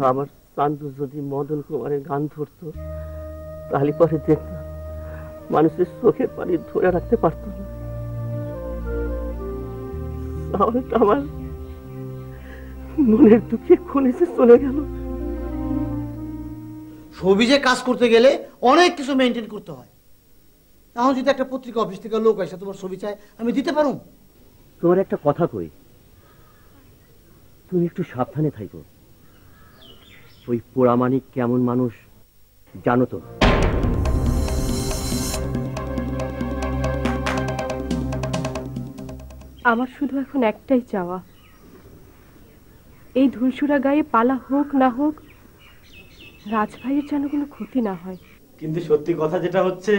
আমার চান্দু যদি মদন কুমারের গান ধরতো তাহলে পরে দেখতাম মানুষের চোখের পানি ধরে রাখতে পারত না। আমার মনের দুঃখে খনিজে চলে গেল। সবিজে কাজ করতে গেলে অনেক কিছু মেনটেন করতে হয়। তাহলে যদি একটা পত্রিকা অফিস থেকে লোক আসে তোমার ছবি চাই, আমি দিতে পারো। তোমার একটা কথা কই, তুমি একটু সাবধানে থাকো। ওই পোড়ামানিক কেমন মানুষ জানো তো? আমার শুধু এখন একটাই চাওয়া, এই ধুলসুরা গায়ে পালা হোক না হোক রাজভাইয়ের যেন কোনো ক্ষতি না হয়। কিন্তু সত্যি কথা যেটা হচ্ছে,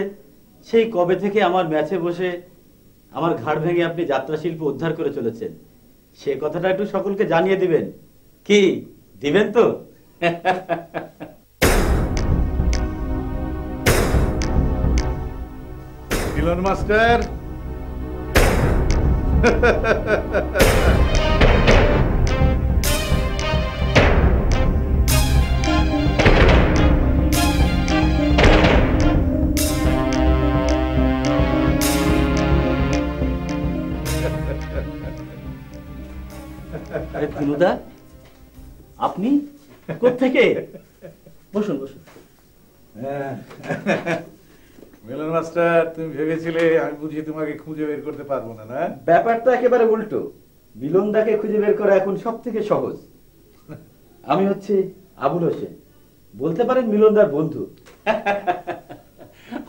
সেই কবে থেকে আমার ম্যাচে বসে আমার ঘাড় ভেঙে আপনি যাত্রা শিল্প উদ্ধার করে চলেছেন, সে কথাটা একটু সকলকে জানিয়ে দিবেন। কি দিবেন তো? মিলন মাস্টার, দিনুদা, আপনি কোত্থেকে? বসুন বসুন। মিলন মাস্টার, তুমি ভেবেছিলে আমি বুঝি তোমাকে খুঁজে বের করতে পারবো না? না, ব্যাপারটা একেবারে উল্টো। মিলনদাকে খুঁজে বের করা এখন সব থেকে সহজ। আমি হচ্ছি আবুল হোসেন, বলতে পারেন মিলনদার বন্ধু।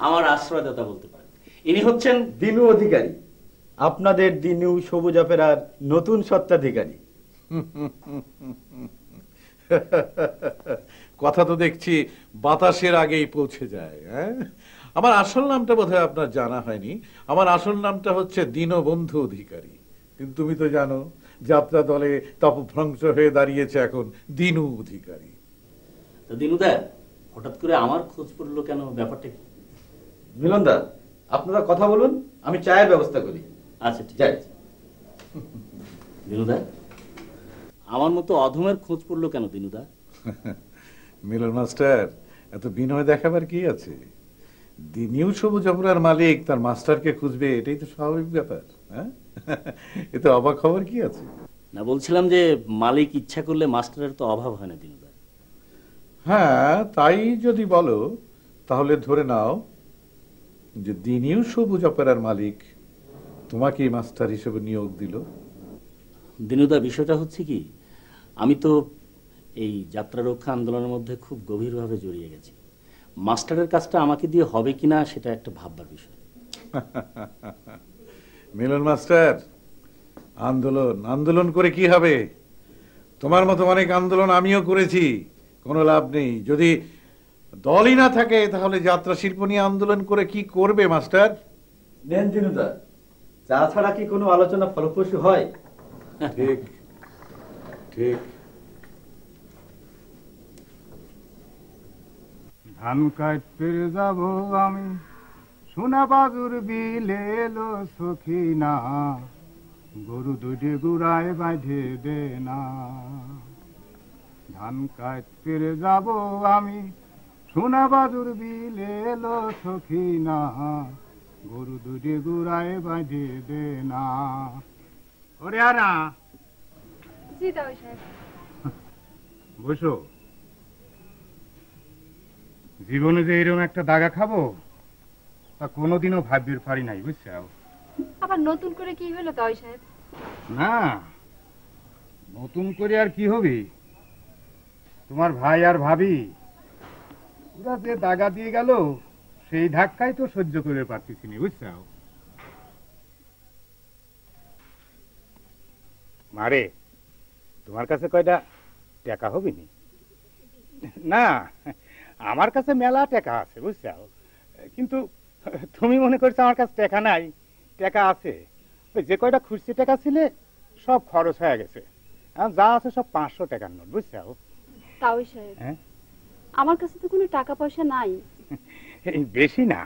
আমার আশ্রয়দাতা বলতে পারেন। ইনি হচ্ছেন দিনু অধিকারী, আপনাদের দিনু সবুজ অপেরার নতুন স্বত্বাধিকারী। কথা তো দেখছি বাতাসের আগেই পৌঁছে যায়। হ্যাঁ, আমার আসল নামটা বোধহয় আপনার জানা হয়নি। আমার আসল নামটা হচ্ছে দীনবন্ধু অধিকারী। কিন্তু তুমি তো জানো যাত্রা দলে তপভ্রংশ হয়ে দাঁড়িয়েছে এখন দিনু অধিকারী। তো দিনুদা, হঠাৎ করে আমার খোঁজ পড়লো কেন, ব্যাপারটা কি? মিলনদা, আপনারা কথা বলুন, আমি চায়ের ব্যবস্থা করি। আচ্ছা ঠিক আছে। দিনুদা, আমার মতো অধমের খোঁজ পড়লো কেন দিনুদা? মিলন মাস্টার, এত বিনয় দেখাবার কি আছে? দিনিউ সবুজ অপরার মালিক তার মাস্টারকে খুঁজবে, এটাই তো স্বাভাবিক ব্যাপার। হ্যাঁ, এতে অবাক খবর কি আছে? না, বলছিলাম যে মালিক ইচ্ছা করলে মাস্টারের তো অভাব হয় না দিনুদা। হ্যাঁ, তাই যদি বলো তাহলে ধরে নাও যে দিনিউ সবুজ অপেরার মালিক তোমাকে মাস্টার হিসেবে নিয়োগ দিল। দিনুদা, বিষয়টা হচ্ছে কি, আমি তো এই যাত্রা রক্ষা আন্দোলনের মধ্যে খুব গভীরভাবে জড়িয়ে গেছি। মাস্টারের কাজটা আমাকে দিয়ে হবে কিনা সেটা একটা ভাববার বিষয়। মিলন মাস্টার, আন্দোলন আন্দোলন করে কি হবে? তোমার মতো অনেক আন্দোলন আমিও করেছি, কোনো লাভ নেই। যদি দলই না থাকে তাহলে যাত্রা শিল্প নিয়ে আন্দোলন করে কি করবে মাস্টার? নেন দিনুদা, চা ছাড়া কি কোনো আলোচনা ফলপ্রসূ হয়? ঠিক ঠিক। ধান কাটতে যাব আমি, সোনা বাজুর বিলে এলো সখী না, গরু দুটি গুড়ায় বাঁধে দে না। ধান কাটতে যাব আমি, সোনা বাজুর বিলে এলো সখী না, গরু দুটি গুড়ায় বাঁধে দে না। ওরে আনা, বসো। জীবনে যে এরকম একটা দাগা খাবো তা কোনোদিনও ভাবতে পারি নাই, বুঝছো? আবার নতুন করে কি হলো তাই সাহেব? না, নতুন করে আর কি হবে? তোমার ভাই আর ভাবি ওরা যে দাগা দিয়ে গেল সেই ধাক্কাই তো সহ্য করে পারতেছি না, বুঝছো? মারে, তোমার কাছে কয়টা টাকা হবে নি? না, আমার কাছে মেলা টাকা আছে, বুঝছো? কিন্তু তুমি মনে করছো আমার কাছে টাকা নাই? টাকা আছে। যে কয়টা খুশি টাকা ছিলে সব খরচ হয়ে গেছে। যা আছে সব 500 টাকার নোট, বুঝছো? তাও সাহেব, আমার কাছে তো কোনো টাকা পয়সা নাই। বেশি না,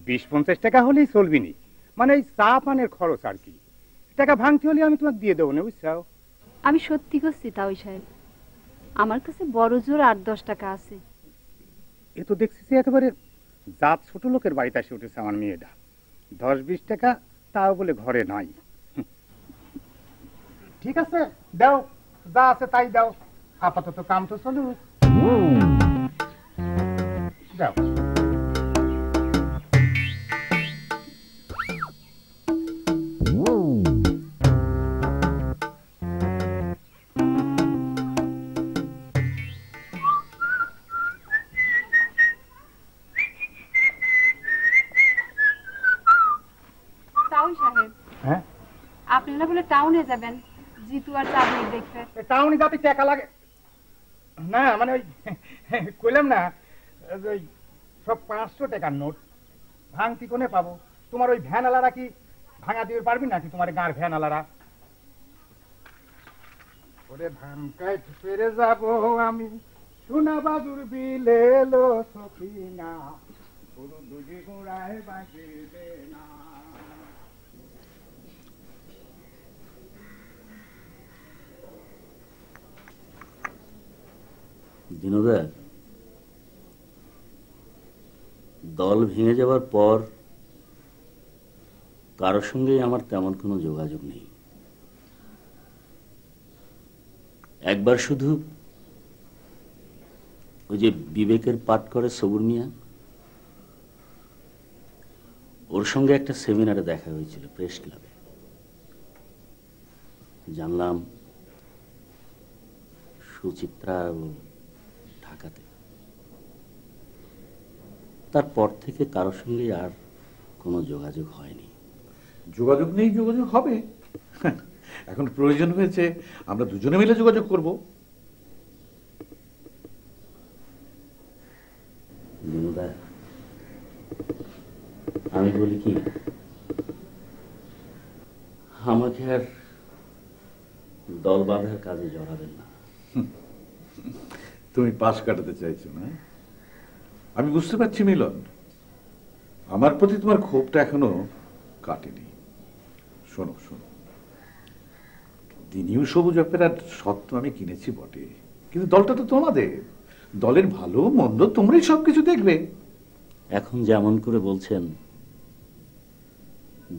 20-50 টাকা হলেই চলবি নি, মানে এই চা পানের খরচ আর কি। টাকা ভাঙতে হলে আমি তোমাকে দিয়ে দেবো না, বুঝছো? আমি সত্যি করছি তাও সাহেব। আমার কাছে বড় জোর 8-10 টাকা আছে। এ তো দেখছি একেবারে জাত ছোট লোকের বাড়িতে এসে উঠেছে আমার মেয়েটা। 10-20 টাকা তাও বলে ঘরে নাই। ঠিক আছে, দাও, যা আছে তাই দাও, আপাতত কাম তো চলুক। দাও। টাউন সাহেব, হ্যাঁ, আপনারা বলে টাউনে যাবেন জিতু আর চাঁদনি দেখতে? টাউনে যাতে টাকা লাগে না, মানে ওই কইলাম না, ওই সব 500 টাকার নোট ভাঙতি কোনে পাবো? তোমার ওই ভ্যানওয়ালারা কি ভাঙা দিতে পারবি নাকি? তোমার গাঁর ভ্যানওয়ালারা? ওরে ধান কাইট ফেরে যাব আমি সোনা বাজুর বিলে লো সখিনা, পুরো দুজি গোড়ায় বাজিবে না। দিনুদা, দল ভেঙে যাওয়ার পর কারোর সঙ্গে আমার তেমন কোনো যোগাযোগ নেই। একবার শুধু ওই যে বিবেকের পাঠ করে সবুর মিয়া, ওর সঙ্গে একটা সেমিনারে দেখা হয়েছিল প্রেস ক্লাবে। জানলাম সুচিত্রা ঢাকাতে। তারপর থেকে কারোর সঙ্গে আর কোনো যোগাযোগ হয়নি। যোগাযোগ নেই, যোগাযোগ হবে। এখন প্রয়োজন হয়েছে, আমরা দুজনে মিলে যোগাযোগ করব। দিনুদা, আমি বলি কি, আমাকে আর দল বাঁধার কাজে জড়াবেন না। তুমি পাশ কাটাতে চাইছো না? আমি বুঝতে পারছি মিলন, আমার প্রতি তোমার ক্ষোভটা এখনো কাটেনি। শোনো শোনো, দিনিও সবুজ অপেরার সত্য আমি কিনেছি বটে, কিন্তু দলটা তো তোমাদের। দলের ভালো মন্দ তোমরাই সবকিছু দেখবে। এখন যেমন করে বলছেন,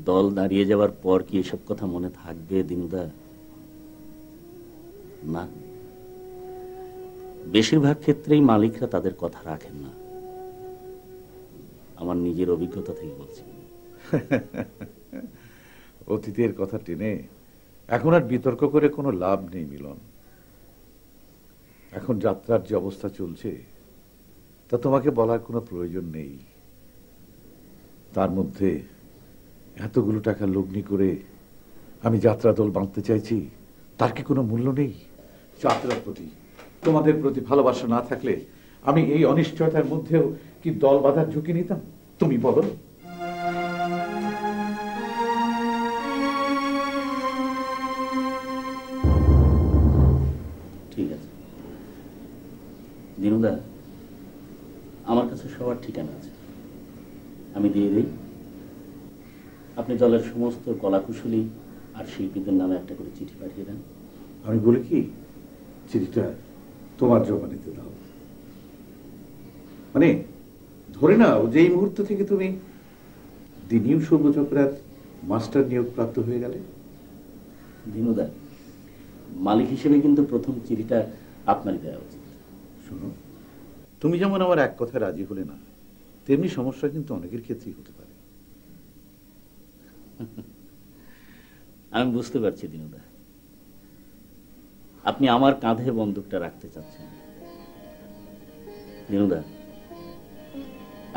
দল দাঁড়িয়ে যাওয়ার পর কি এসব কথা মনে থাকবে দিনুদা? না, বেশিরভাগ ক্ষেত্রেই মালিকরা তাদের কথা রাখেন না। আমার নিজের অভিজ্ঞতা থেকে বলছি। অতীতের কথা টেনে এখন আর বিতর্ক করে কোনো লাভ নেই মিলন। এখন যাত্রার যে অবস্থা চলছে তা তোমাকে বলার কোনো প্রয়োজন নেই। তার মধ্যে এতগুলো টাকা লগ্নি করে আমি যাত্রা দল বাঁধতে চাইছি, তার কি কোনো মূল্য নেই? যাত্রার প্রতি তোমাদের প্রতি ভালোবাসা না থাকলে আমি এই অনিশ্চয়তার মধ্যেও কি দল বাঁধার ঝুঁকি নিতাম? তুমি বলো। ঠিক আছে দিনুদা, আমার কাছে সবার ঠিকানা আছে, আমি দিয়ে দিই। আপনি দলের সমস্ত কলাকুশলী আর শিল্পীদের নামে একটা করে চিঠি পাঠিয়ে দেন। আমি বলি কি, চিঠিটা তোমার জবানিতে দাও। মানে ধরে নাও যে এই মুহূর্ত থেকে তুমি দিনিউ সবুজ অপেরার মাস্টার নিয়োগ প্রাপ্ত হয়ে গেলে। দিনুদা, মালিক হিসেবে কিন্তু প্রথম চিঠিটা আপনারই দেওয়া উচিত। শোনো, তুমি যেমন আমার এক কথা রাজি হলে না, তেমনি সমস্যা কিন্তু অনেকের ক্ষেত্রেই হতে পারে। আমি বুঝতে পারছি দিনুদা, আপনি আমার কাঁধে বন্দুকটা রাখতে চাচ্ছেন। দিনুদা,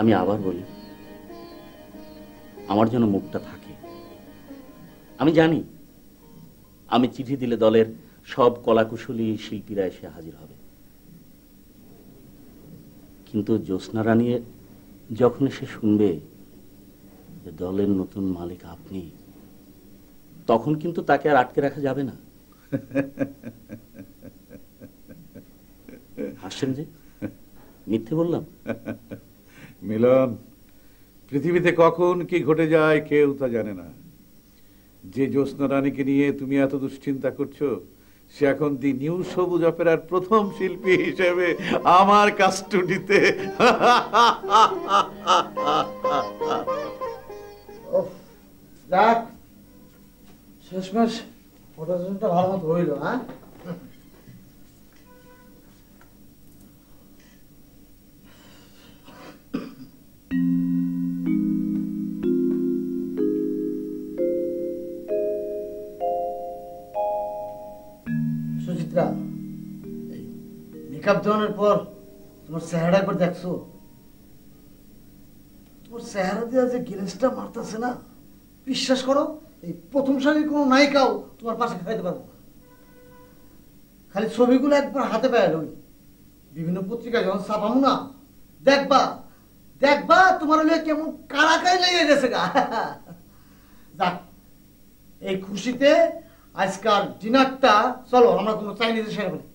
আমি আবার বলি, আমার জন্য মুখটা থাকে। আমি জানি আমি চিঠি দিলে দলের সব কলাকুশলী শিল্পীরা এসে হাজির হবে, কিন্তু জ্যোৎস্না রানী যখন সে শুনবে যে দলের নতুন মালিক আপনি, তখন কিন্তু তাকে আর আটকে রাখা যাবে না। হাসছেন যে? মিথ্যে বললাম? মিলন, পৃথিবীতে কখন কি ঘটে যায় কেউ তা জানে না। যে জ্যোৎস্না রানীকে নিয়ে তুমি এত দুশ্চিন্তা করছো, সে এখন দি নিউ সবুজ অপেরার প্রথম শিল্পী হিসেবে আমার কাস্টডিতে। যাক, শেষমেশ ফটোটা ভালো মতো হইল। হ্যাঁ, সুচিত্রা, মেকআপ দেওয়ানোর পর তোমার চেহারা একবার দেখছো? তোমার চেহারা দিয়ে যে গ্লেজটা মারতেছে না, বিশ্বাস করো এই প্রথম সারির কোনো নায়িকাও তোমার পাশে খাইতে পারবো না। খালি ছবিগুলো একবার হাতে পেয়ে লই, বিভিন্ন পত্রিকায় যখন ছাপামু না, দেখবা দেখবা তোমার হলে কেমন কারাকাই লেগে গেছে গা। যাক, এই খুশিতে আজকাল ডিনারটা চলো আমরা কোনো চাইনিজে সেরে ফেলি।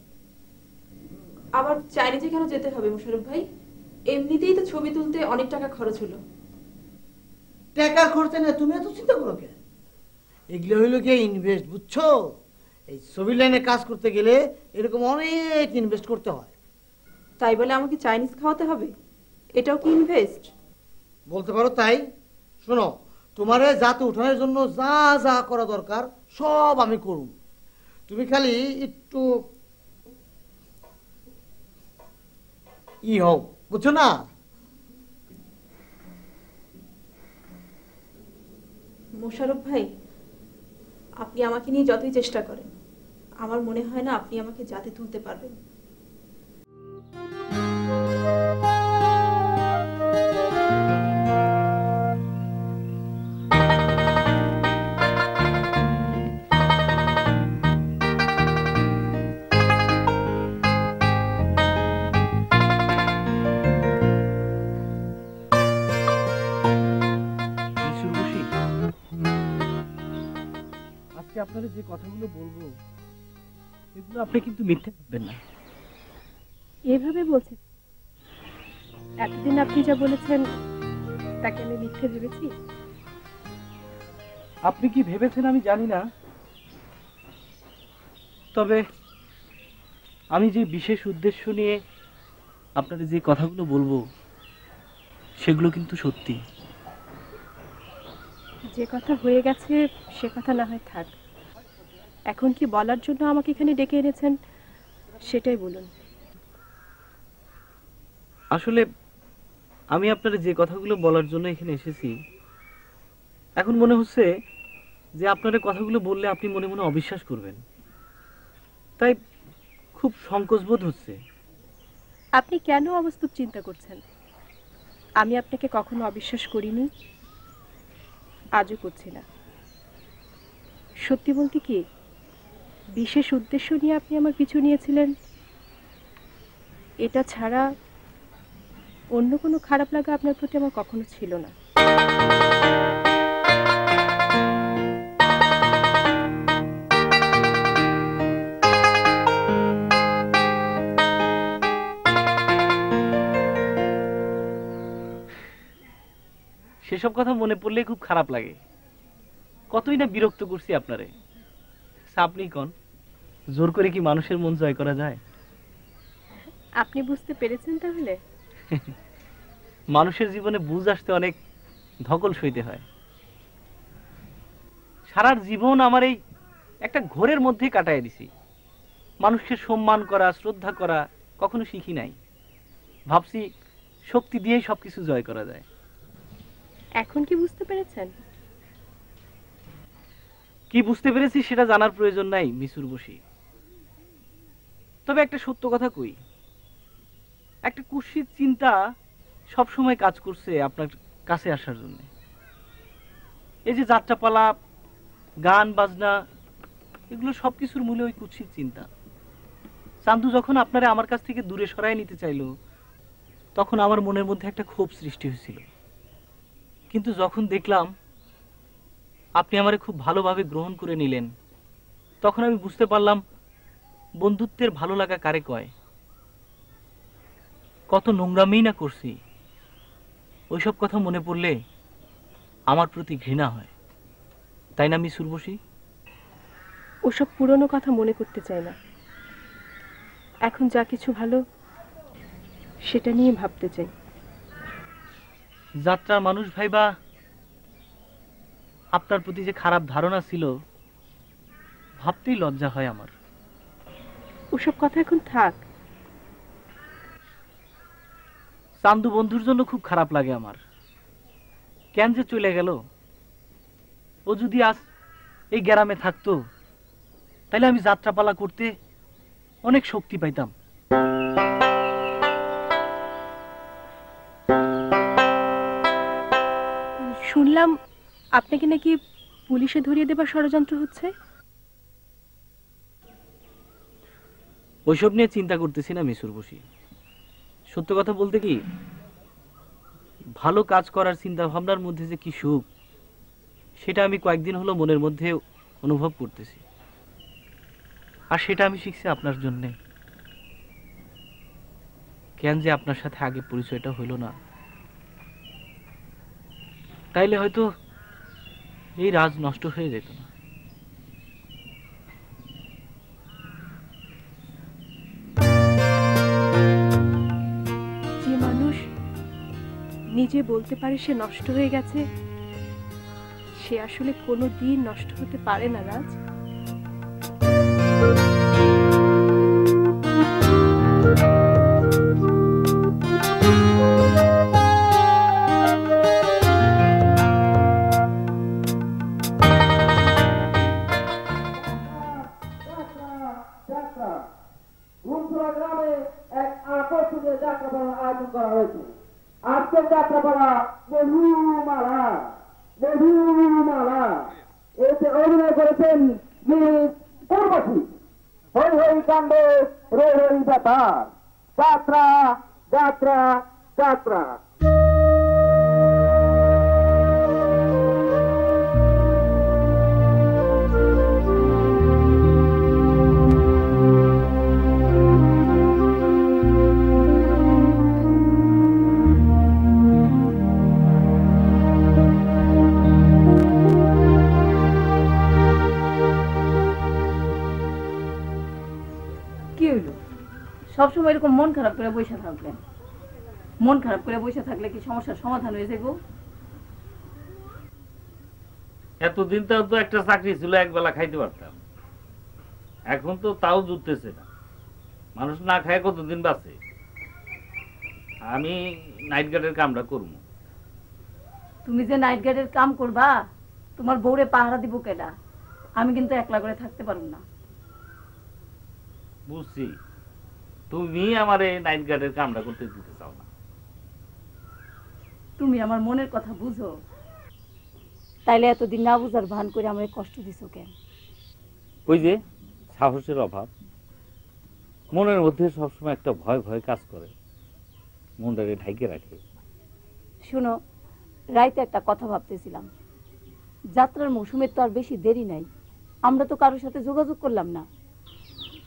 আবার চাইনিজে কেন যেতে হবে মোশাররফ ভাই? এমনিতেই তো ছবি তুলতে অনেক টাকা খরচ হলো। টাকা খরচা না, তুমি এত চিন্তা করো কে? এগুলো হইলো কি ইনভেস্ট, বুঝছো? এই ছবি লাইনে কাজ করতে গেলে এরকম অনেক ইনভেস্ট করতে হয়। তাই বলে আমাকে চাইনিজ খাওয়াতে হবে? এটাও কি ইনভেস্ট? বলতে পারো তাই। শোনো, তোমারে জাতে উঠানোর জন্য যা যা করা দরকার সব আমি করব, তুমি খালি একটু হও, বুঝছো না? মোশাররফ ভাই, আপনি আমাকে নিয়ে যতই চেষ্টা করেন, আমার মনে হয় না আপনি আমাকে জাতে তুলতে পারবেন। আপনাদের যে কথাগুলো বলবো এগুলো আপনি কিন্তু মিথ্যে ভাববেন না। এভাবে বলছেন? এতদিন আপনি যা বলেছেন তাকে আমি মিথ্যে ভেবেছি? আপনি কি ভেবেছেন আমি জানি না, তবে আমি যে বিশেষ উদ্দেশ্য নিয়ে আপনাদের যে কথাগুলো বলবো সেগুলো কিন্তু সত্যি। যে কথা হয়ে গেছে সে কথা না হয় থাক, এখন কি বলার জন্য আমাকে এখানে ডেকে এনেছেন সেটাই বলুন। আসলে আমি আপনাদের যে কথাগুলো বলার জন্য এখানে এসেছি, এখন মনে হচ্ছে যে আপনাদের কথাগুলো বললে আপনি মনে মনে অবিশ্বাস করবেন, তাই খুব সংকোচ বোধ হচ্ছে। আপনি কেন অবাস্তব চিন্তা করছেন? আমি আপনাকে কখনো অবিশ্বাস করিনি, আজও করছি না। সত্যি বলতে কি, বিশেষ উদ্দেশ্য নিয়ে আপনি আমার পিছু নিয়েছিলেন, এটা ছাড়া অন্য কোনো খারাপ লাগা আপনার প্রতি আমার কখনো ছিল না। সেসব কথা মনে পড়লে খুব খারাপ লাগে। কতই না বিরক্ত করছি আপনারে। আপনি কোন জোর করে কি মানুষের মন জয় করা যায়? আপনি বুঝতে পেরেছেন তাহলে? মানুষের জীবনে বুঝ আসতে অনেক ধকল সইতে হয়। সারা জীবন আমার এই একটা ঘোরের মধ্যে কাটায় দিছি। মানুষকে সম্মান করা, শ্রদ্ধা করা কখনো শিখি নাই। ভাবছি শক্তি দিয়েই সবকিছু জয় করা যায়। এখন কি বুঝতে পেরেছেন? কি বুঝতে পেরেছি সেটা জানার প্রয়োজন নাই মিস উর্বশী। তবে একটা সত্য কথা কই, একটা কুৎসিত চিন্তা সব সময় কাজ করছে আপনার কাছে আসার জন্য। এই যে যাত্রাপালা, গান বাজনা, এগুলো সবকিছুর মূলে ওই কুৎসিত চিন্তা। চান্দু যখন আপনারা আমার কাছ থেকে দূরে সরাই নিতে চাইলো, তখন আমার মনের মধ্যে একটা ক্ষোভ সৃষ্টি হয়েছিল। কিন্তু যখন দেখলাম আপনি আমারে খুব ভালোভাবে গ্রহণ করে নিলেন, তখন আমি বুঝতে পারলাম বন্ধুত্বের ভালো লাগা কারে কয়। কত নোংরামি না করছি, ওইসব কথা মনে পড়লে আমার প্রতি ঘৃণা হয়, তাই না মিস উর্বশী? ওসব পুরনো কথা মনে করতে চাই না। এখন যা কিছু ভালো সেটা নিয়ে ভাবতে চাই। যাত্রার মানুষ ভাইবা আপনার প্রতি যে খারাপ ধারণা ছিল ভাবতেই লজ্জা হয় আমার। ওসব কথা এখন থাক। চান্দু বন্ধুর জন্য খুব খারাপ লাগে আমার। কেন যে চলে গেল। ও যদি আজ এই গ্রামে থাকতো তাহলে আমি যাত্রাপালা করতে অনেক শক্তি পাইতাম। শুনলাম আপনাকে নাকি পুলিশে ধরিয়ে দেবার ষড়যন্ত্র হচ্ছে। ওইসব নিয়ে চিন্তা করতেছি না মিসুর বসি। সত্য কথা বলতে কি, ভালো কাজ করার চিন্তা ভাবনার মধ্যে যে কি সুখ সেটা আমি কয়েকদিন হলো মনের মধ্যে অনুভব করতেছি। আর সেটা আমি শিখছি আপনার জন্যে। কেন যে আপনার সাথে আগে পরিচয়টা হইল না, তাইলে হয়তো এই রাজ নষ্ট হয়ে যেত না। যে মানুষ নিজে বলতে পারে সে নষ্ট হয়ে গেছে, সে আসলে কোনো দিন নষ্ট হতে পারে না রাজ। আজকের যাত্রাপালা মধুমালা। এতে অভিনয় করেছেন মিস উর্বশী। হই হই কাণ্ডে রই রই ব্যাপার। যাত্রা যাত্রা যাত্রা। সবসময় এরকম মন খারাপ করে বসে থাকবেন? মন খারাপ করে বসে থাকলে কি সমস্যার সমাধান হয়ে যাবে? এতদিন তো একটা চাকরি ছিল, একবেলা খাইতে পারতাম। এখন তো তাও জুটতেছে না। মানুষ না খায় কতদিন বাঁচে? আমি নাইট গার্ডের কামটা করবো। তুমি যে নাইট গার্ডের কাম করবা, তোমার বউরে পাহারা দিব কেডা? আমি কিন্তু একলা করে থাকতে পারবো না। বুঝছি, তুমি আমার এই নাইট গার্ডের কামটা করতে দিতে চাও না। তুমি আমার মনের কথা বুঝো, তাইলে এতদিন না বুঝার ভান করে আমার কষ্ট দিছো কেন? ওই যে সাহসের অভাব, মনের মধ্যে সবসময় একটা ভয় ভয় কাজ করে, মনটাকে ঢাইকে রাখে। শুনো, রাইতে একটা কথা ভাবতেছিলাম। যাত্রার মৌসুমের তো আর বেশি দেরি নাই, আমরা তো কারোর সাথে যোগাযোগ করলাম না।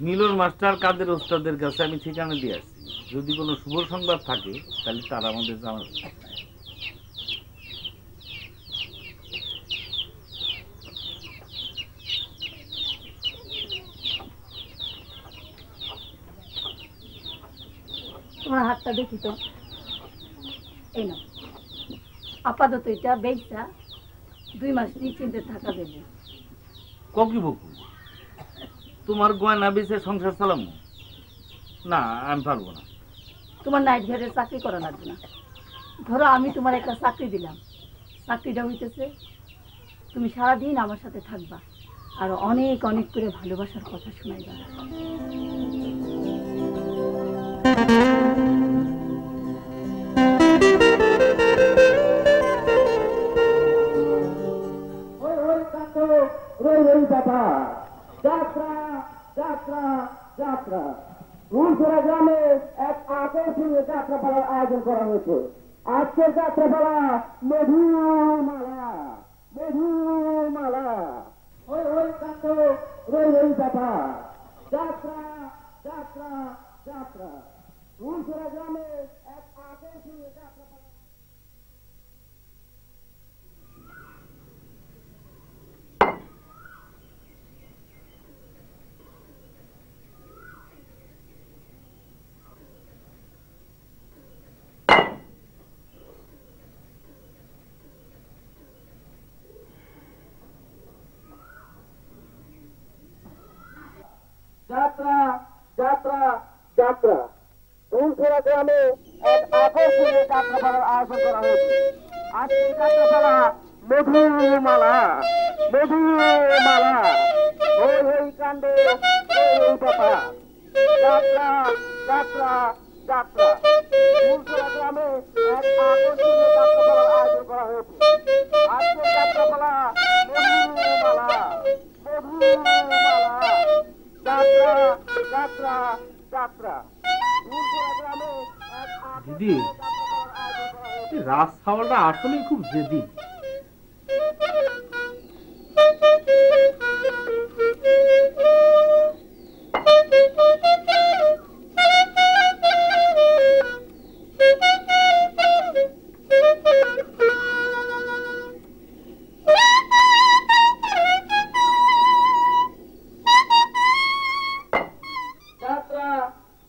মিলন মাস্টার কাদের ওস্তাদের কাছে আমি ঠিকানা দিয়ে আসছি। যদি কোনো শুভ সংবাদ থাকে তাহলে তারা আমাদের জানাবে। তোমার হাতটা দেখি তো। এই না, আপাতত এটা বেচা 2 মাস নিশ্চিন্তে থাকা যাবে। ককি বকু, তোমার গয়না বেচে সংসার চালাম? না, আমি পারবো না। তোমার নাইট গার্ডের চাকরি করা লাগবে না। ধরো আমি তোমার একটা চাকরি দিলাম। চাকরিটা হইতেছে তুমি সারাদিন আমার সাথে থাকবা আর অনেক অনেক করে ভালোবাসার কথা শোনাইবা। যাত্রা যাত্রা যাত্রা। রুলসরা গ্রামে এক আকর্ষণীয় যাত্রাপালার আয়োজন করা হয়েছে। আজকের যাত্রাপালা মধুমালা। ওই ওই কাণ্ড রই রই ব্যাপার। যাত্রা যাত্রা যাত্রা। রুলসরা গ্রামে এক আকর্ষণীয় যাত্রাপালা। যাত্রাপালা যাত্রা ফুলছড়া গ্রামে এক আকর্ষণীয় যাত্রাপালার আয়োজন করা হয়েছে। আজকের যাত্রাপালা মধুমালা মধুমালা হই হই কাণ্ডে হই হই ব্যাপার যাত্রা যাত্রা যাত্রা ফুলছড়া গ্রামে এক আকর্ষণীয় যাত্রাপালার আয়োজন করা হয়েছে। আজকের যাত্রাপালা মধুমালা মধুমালা যাত্রা যাত্রা যাত্রা ফুলছড়া গ্রামে এক দিদি, রাজ ছাওয়ালটা আসলেই খুব জেদি। যাত্রা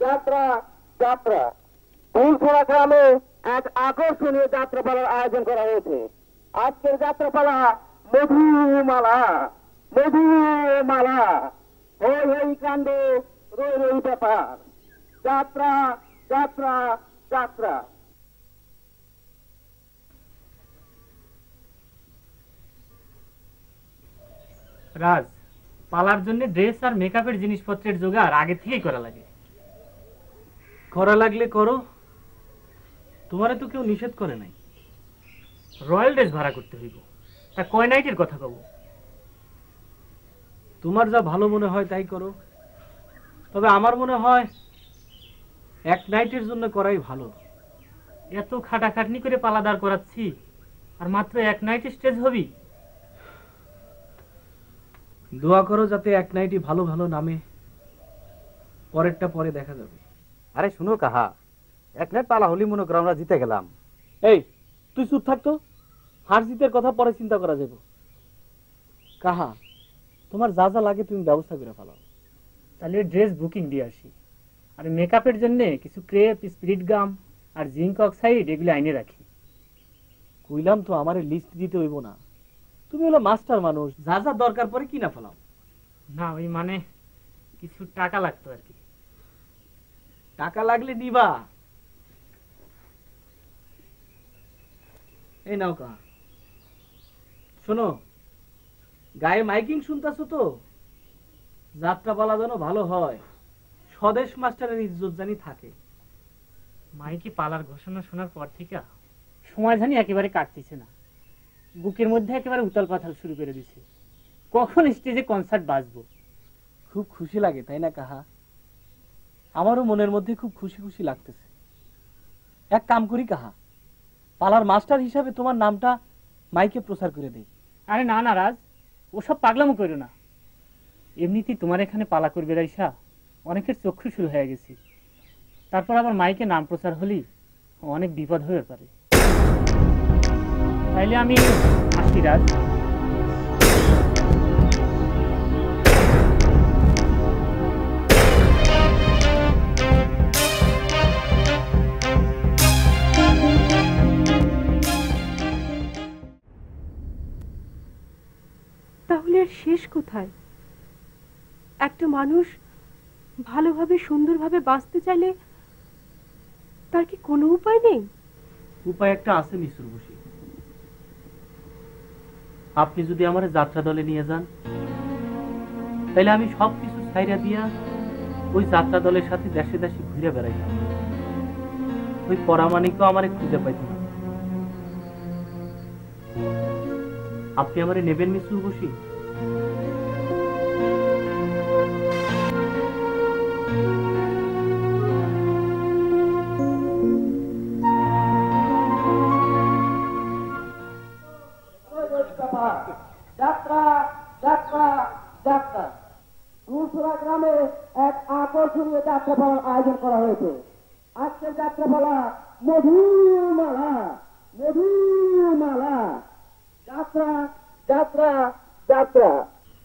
যাত্রা যাত্রা ফুলছড়া গ্রামে এক আকর্ষণীয় যাত্রাপালার আয়োজন করা হয়েছে। আজকের যাত্রাপালা মধুমালা মধুমালা হই হই কাণ্ডে রই রই ব্যাপার যাত্রা যাত্রা যাত্রা। রাজ, পালার জন্য ড্রেস আর মেকআপের জিনিসপত্রের জোগাড় আগে থেকেই করা লাগে। করা লাগলে করো, তোমারে তো কেউ নিষেধ করে নাই। রয়্যাল ড্রেস ভাড়া করতে হইব, তা কয় নাইটের কথা কব? তোমার যা ভালো মনে হয় তাই করো, তবে আমার মনে হয় এক নাইটের জন্য করাই ভালো। এত খাটাখাটনি করে পালা দাঁড় করাচ্ছি, আর মাত্র এক নাইটে স্টেজ হবি? দোয়া করো যাতে এক নাইটই ভালো ভালো নামে, পরেরটা পরে দেখা যাবে। আরে শুনো কাহা, এক নাইট পালা হলি মনে করো আমরা জিতে গেলাম। এই তুই চুপ থাকতো, হার জিতের কথা পরে চিন্তা করা যাবে। কাহা, তোমার যা যা লাগে তুমি ব্যবস্থা করে ফেলো। তাহলে ড্রেস বুকিং দিয়ে আসি, আর মেকআপের জন্য কিছু ক্রেপ, স্পিরিট গাম আর জিঙ্ক অক্সাইড এগুলো আইনে রাখি। কইলাম তো আমারে লিস্ট দিতে হইব না, তুমি হলো মাস্টার মানুষ, যা যা দরকার পরে কিনা ফেলাও। না ওই মানে কিছু টাকা লাগতো আর কি। টাকা লাগলে দিবা। এই নাও কাহা, শোনো, গায়ে মাইকিং শুনতেছো তো, যাত্রাপালা যেন ভালো হয়, স্বদেশ মাস্টারের ইজ্জত জানি থাকে। মাইকি পালার ঘোষণা শোনার পর থেকে সময় জানি একেবারে কাটতেছে না, বুকের মধ্যে একেবারে উতাল পাতাল শুরু করে দিছে। কখন স্টেজে কনসার্ট বাজবো? খুব খুশি লাগে তাই না কাহা? আমারও মনের মধ্যে খুব খুশি খুশি লাগতেছে। এক কাম করি কাহা, পালার মাস্টার হিসাবে তোমার নামটা মাইকে প্রচার করে দেই। আরে না না রাজ, ওসব পাগলামো করো না। এমনিতেই তোমার এখানে পালা করবে রাইসা অনেকের চক্ষু শুরু হয়ে গেছে, তারপর আবার মাইকে নাম প্রচার হলেই অনেক বিপদ হয়ে পারে। তাইলে আমি আসি রাজ। তাহলে আর শেষ কোথায়? একটা মানুষ ভালোভাবে সুন্দরভাবে বাঁচতে চাইলে তার কি কোনো উপায় নেই? উপায় একটা আছে মিস্টার বসি। আপনি যদি আমার যাত্রা দলে নিয়ে যান, তাহলে আমি সবকিছু ছাইরা দিয়া ওই যাত্রা দলের সাথে দেশে দেশে ঘুরে বেড়াইতাম। ওই পরামানিকও আমারে খুঁজে পাইত না। আপনি আমারে নেবেন মিস্টার বসি? যাত্রা যাত্রা যাত্রা ফুলছড়া গ্রামে এক আকর্ষণীয় যাত্রাপালার আয়োজন করা হয়েছে। আজকের যাত্রাপালা মধুমালা মধুমালা যাত্রা যাত্রা যাত্রা।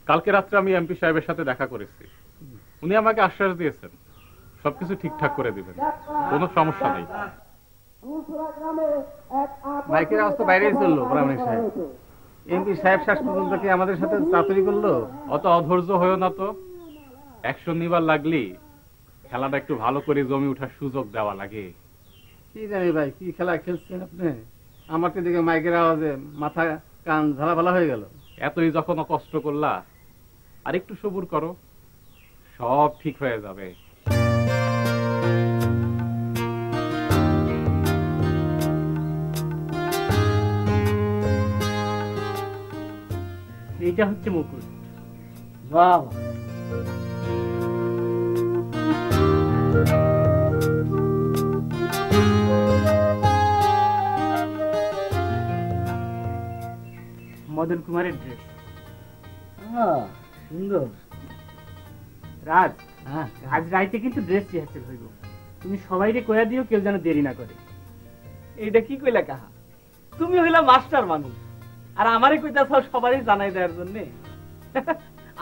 কালকে রাত্রে আমি এমপি সাহেবের সাথে দেখা করেছি, উনি আমাকে আশ্বাস দিয়েছেন সবকিছু ঠিকঠাক করে দিবেন, কোনো সমস্যা নেই। ফুলছড়া গ্রামে এক মাইকের আওয়াজ তো বাইরেই চললো। প্রামাণিক সাহেব, এমপি সাহেব শেষ পর্যন্ত কি আমাদের সাথে চাতুরি করলো? অত অধৈর্য হয়েও না তো, অ্যাকশন নিবার লাগলি খেলাটা একটু ভালো করে জমি ওঠার সুযোগ দেওয়া লাগে। কি জানি ভাই কি খেলা খেলছেন আপনি? আমার তো দিকে মাইকের আওয়াজে মাথা কান ঝালাপালা হয়ে গেল। এতই যখন কষ্ট করলা, আর একটু সবুর করো, সব ঠিক হয়ে যাবে। এইটা হচ্ছে মুকুট। বাহ, মদন কুমারের ড্রেস। সুন্দর। রাজ, আজ রাইতে কিন্তু ড্রেস রিহার্সেল হইব। তুমি সবাইকে কয়া দিও, কেউ যেন দেরি না করে। এইটা কি কইলা কাহা? তুমি হইলা মাস্টার মানুষ, আর আমারে কইতাছ সবারই জানাই দেওয়ার জন্য।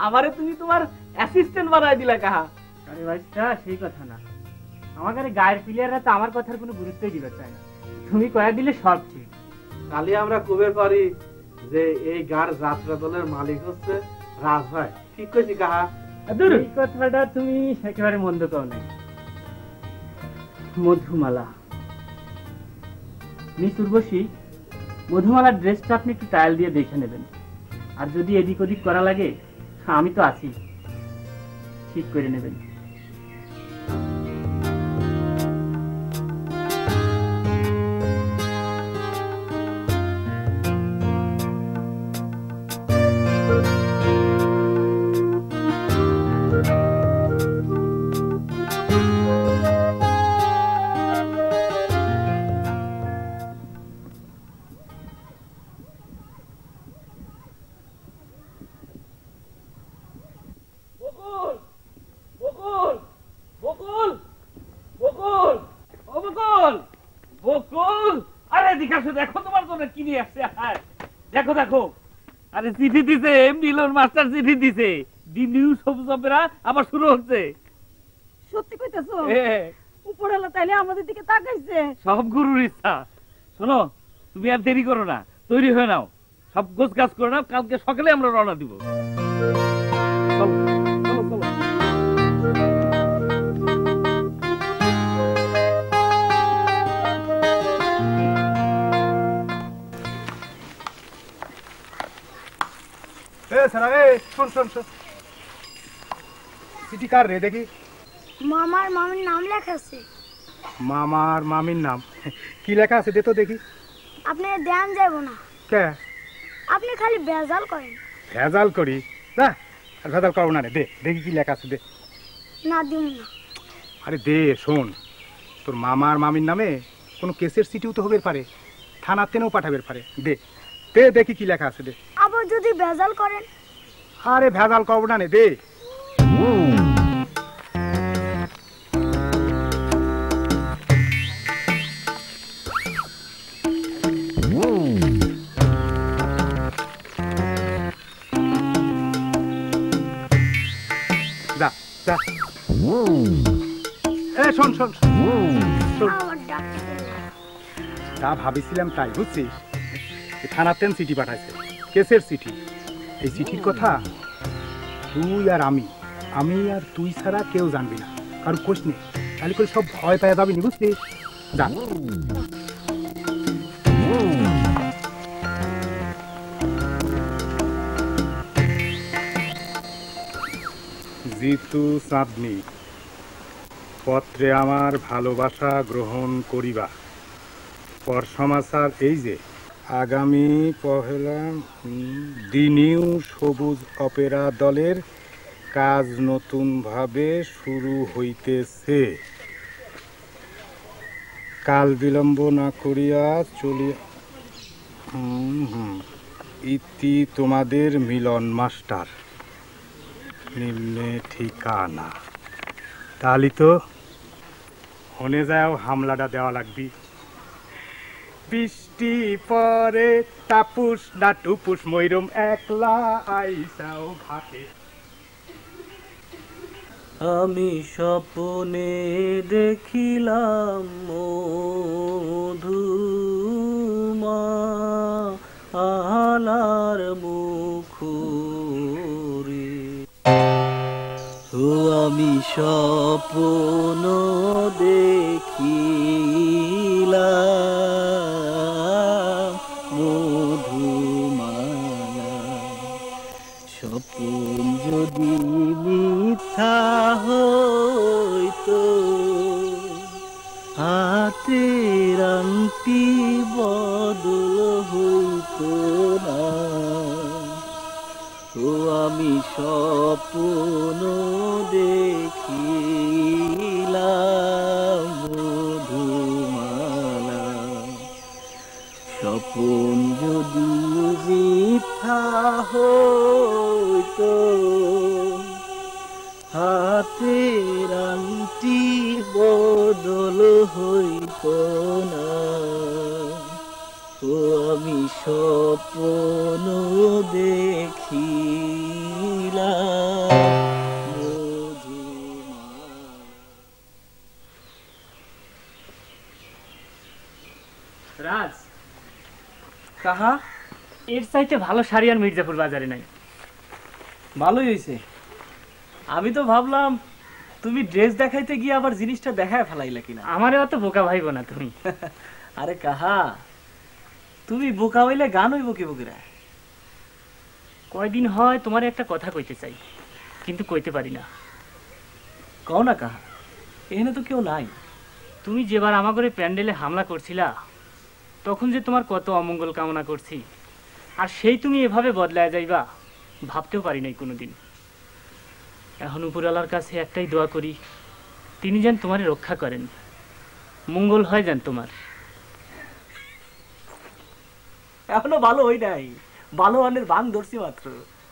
আমারে তুমি তোমার অ্যাসিস্ট্যান্ট বানাই দিলা কাহা? আরে ভাইটা, সেই কথা না। আমাদের গায়ের প্লেয়াররা তো আমার কথার কোনো গুরুত্বই দিতে চায় না। তুমি কয়া দিলে সব ঠিক। কালি আমরা কবে পারি যে এই গার যাত্রা দলের মালিক হচ্ছে রাজ ভাই। ঠিক কইছি কাহা? এই কথাটা তুমি একেবারে মন্দ কও নাই। মধুমালা, মিস উর্বশী, মধুমালার ড্রেসটা আপনি একটু ট্রায়াল দিয়ে দেখে নেবেন। আর যদি এদিক ওদিক করা লাগে, আমি তো আছি, ঠিক করে নেবেন। দেখো তোমার জন্য কি নিয়ে আসছে। দেখো দেখো, আরে চিঠি দিছে, মিলন মাস্টার চিঠি দিছে। দি নিউ সবুজ অপেরা আবার শুরু হচ্ছে। সত্যি কইতাছো? উপরওয়ালা তাইলে আমাদের দিকে তাকাইছে। সব গুরুর ইচ্ছা। শোনো, তুমি আর দেরি করো না, তৈরি হয়ে নাও, সব গোছ গাছ করে নাও, কালকে সকালে আমরা রওনা দিব। চিঠি কার রে দেখি? মামার মামির নাম লেখা আছে। মামার মামির নাম কি লেখা আছে? দে তো দেখি। আপনি ধ্যান যাব না, কে? আপনি খালি ভেজাল করেন। ভেজাল করি না, ভেজাল করো না। দে দেখি কি লেখা আছে, দে। না দিন না। আরে দে, শোন, তোর মামার মামির নামে কোনো কেসের চিঠিও তো হবে পারে, থানাতেও পাঠাবে পারে। দে দে দেখি কি লেখা আছে, দে। আবার যদি ভেজাল করেন? আরে ভেজাল করবো না, দে। যা যা। শোন শোন, তা ভাবিছিলাম তাই, বুঝছিস? থানাতেন চিঠি পাঠাইছে, কেসের চিঠি। এই চিঠির কথা তুই আর আমি আর তুই ছাড়া কেউ জানবি না, কারণ কোষ নেই। তাহলে করে সব ভয় পাওয়া যাবি না, বুঝছিস? যা। জিতু চাঁদনি, পত্রে আমার ভালোবাসা গ্রহণ করিবা। পর সমাচার এই যে আগামী পহেলা দি নিউ সবুজ অপেরা দলের কাজ নতুনভাবে শুরু হইতেছে। কাল বিলম্ব না করিয়া চলিয়া ইতি তোমাদের মিলন মাস্টার। নিম্নে ঠিকানা। তাহলে তো হনে যাও হামলাটা দেওয়া লাগবি। বৃষ্টি পরে তাপুস না টুপুস ময়ূরম একলা আইসাও ঘাটে। আমি স্বপ্নে দেখিলাম মধুমা আলার মুখরে। ও আমি স্বপ্ন দেখিলাম মধুমালা, স্বপ্ন যদি মিথ্যা হইতো, হাতের আংটি বদল হইতো না। ও আমি স্বপ্ন দেখিলাম মধুমালা, স্বপ্ন যদি মিথ্যা হইতো, হাতের আংটি বদল হইতো না। ও আমি স্বপ্ন দেখিলাম রাজ, কাহা এর চাইতে ভালো শাড়ি আর মির্জাপুর বাজারে নাই। ভালোই হয়েছে। আমি তো ভাবলাম তুমি ড্রেস দেখাইতে গিয়ে আবার জিনিসটা দেখায় ফেলাইলা কিনা। আমারে অত বোকা ভাইব না তুমি। আরে কাহা, তুমি বোকা হইলে গান হইব কি বকিরা? কয়দিন হয় তোমার একটা কথা কইতে চাই, কিন্তু কইতে পারি না। কও না কাহা, এখানে তো কেউ নাই। তুমি যেবার আমাগরে প্যান্ডেলে হামলা করছিলা, তখন যে তোমার কত অমঙ্গল কামনা করছি, আর সেই তুমি এভাবে বদলায় যাইবা ভাবতেও পারি নাই কোনোদিন। এখন উপরওয়ালার কাছে একটাই দোয়া করি, তিনি যেন তোমারে রক্ষা করেন, মঙ্গল হয় যেন তোমার। এখনো ভালো হই নাই, ভালো অনের বান ধরছি মাত্র,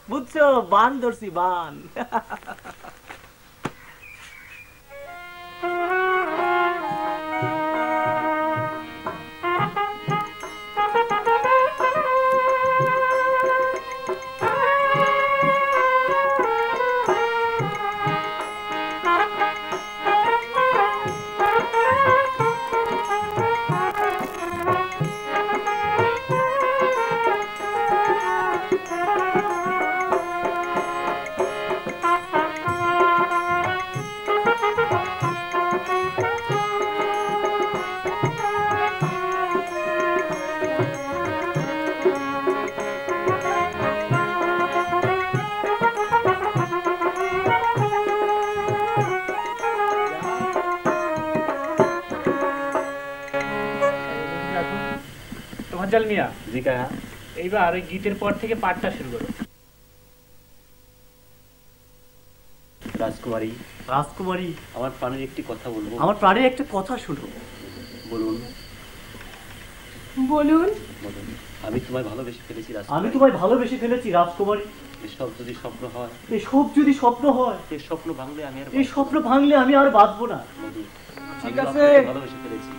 বুঝছো? বান ধরছি, বান। তোফাজ্জল মিয়া, জি কাহা, এইবার ওই গীতের পর থেকে পাঠটা শুরু করো। রাজকুমারী, রাজকুমারী, আমার প্রাণের একটি কথা বলবো। আমার প্রাণের একটা কথা শুনো। বলুন। বলুন। বলুন। আমি তোমায় ভালোবেসে ফেলেছি রাজকুমারী। আমি তোমায় ভালোবেসে ফেলেছি রাজকুমারী। এসব যদি স্বপ্ন হয়, এসব যদি স্বপ্ন হয়, এই স্বপ্ন ভাঙলে আমি আর এই স্বপ্ন ভাঙলে আমি আর বাঁচবো না। ঠিক আছে, ভালোবেসে ফেলেছি।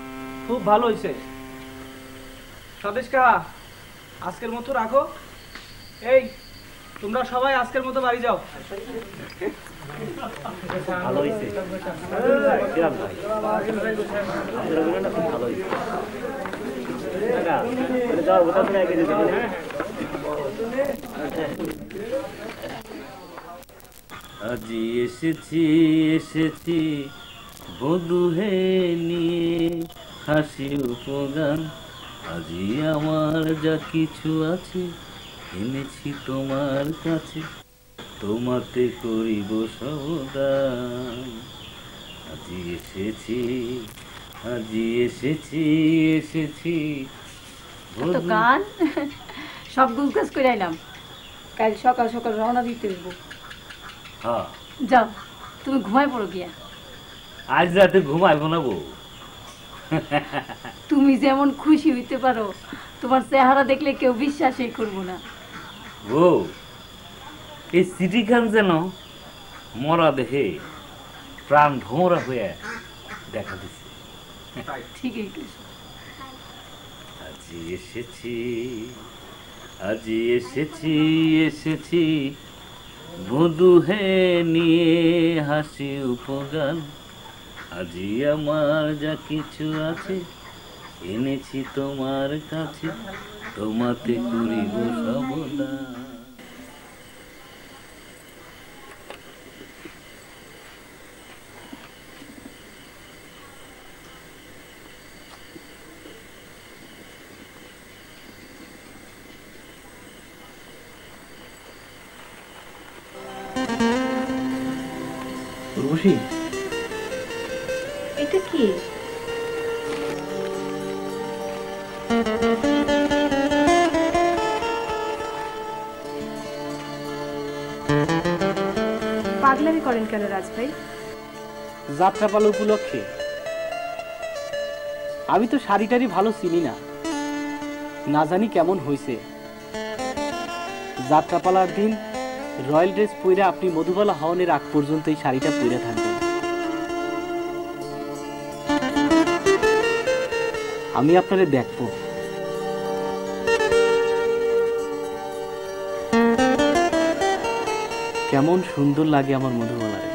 খুব ভালো হয়েছে। স্বদেশ কাহা, আজকের মতো রাখো। এই তোমরা সবাই আজকের মতো বাড়ি যাও। ভালো হয়েছে। কিরাম ভাই, আপনারা বলেন না, খুব ভালো হয়েছে। যাও, ওটা তো এগিয়ে যেতে হবে। আজি এসেছি এসেছি বধূ হে নিয়ে হাসি উপগান, আজি আমার যা কিছু আছে এনেছি তোমার কাছে, তোমাতে করিব সবদান। আজি এসেছি, আজি এসেছি এসেছি। তো গান সব গুজগাজ করে আইলাম, কাল সকাল সকাল রওনা দিতে হইব। হ্যাঁ, যাও তুমি ঘুমাই পড়ো গিয়া। আজ রাতে ঘুমাইবো না বউ। তুমি যেমন খুশি হইতে পারো, তোমার চেহারা দেখলে কেউ বিশ্বাসই করবো না। বউ, এই সিটি খান যেন মরা দেখে প্রাণ ভোমরা হয়ে দেখা দিচ্ছে। ঠিকই কইছো। আজি এসেছি, আজি এসেছি এসেছি বধূ হে নিয়ে হাসি উপগান, আজি আমার যা কিছু আছে এনেছি তোমার কাছে, তোমাতে করিব সবদান। ভাবি, এটা কি? পাগলামি করেন কেন রাজ ভাই? যাত্রাপালা উপলক্ষে। আমি তো শাড়িটারি ভালো চিনি না, না জানি কেমন হয়েছে। যাত্রাপালার দিন রয়্যাল ড্রেস পরে আপনি মধুবালা হওয়ানের আগ পর্যন্ত এই শাড়িটা পরে থাকবেন। আমি আপনারে দেখবো। কেমন সুন্দর লাগে আমার মধুবালারে।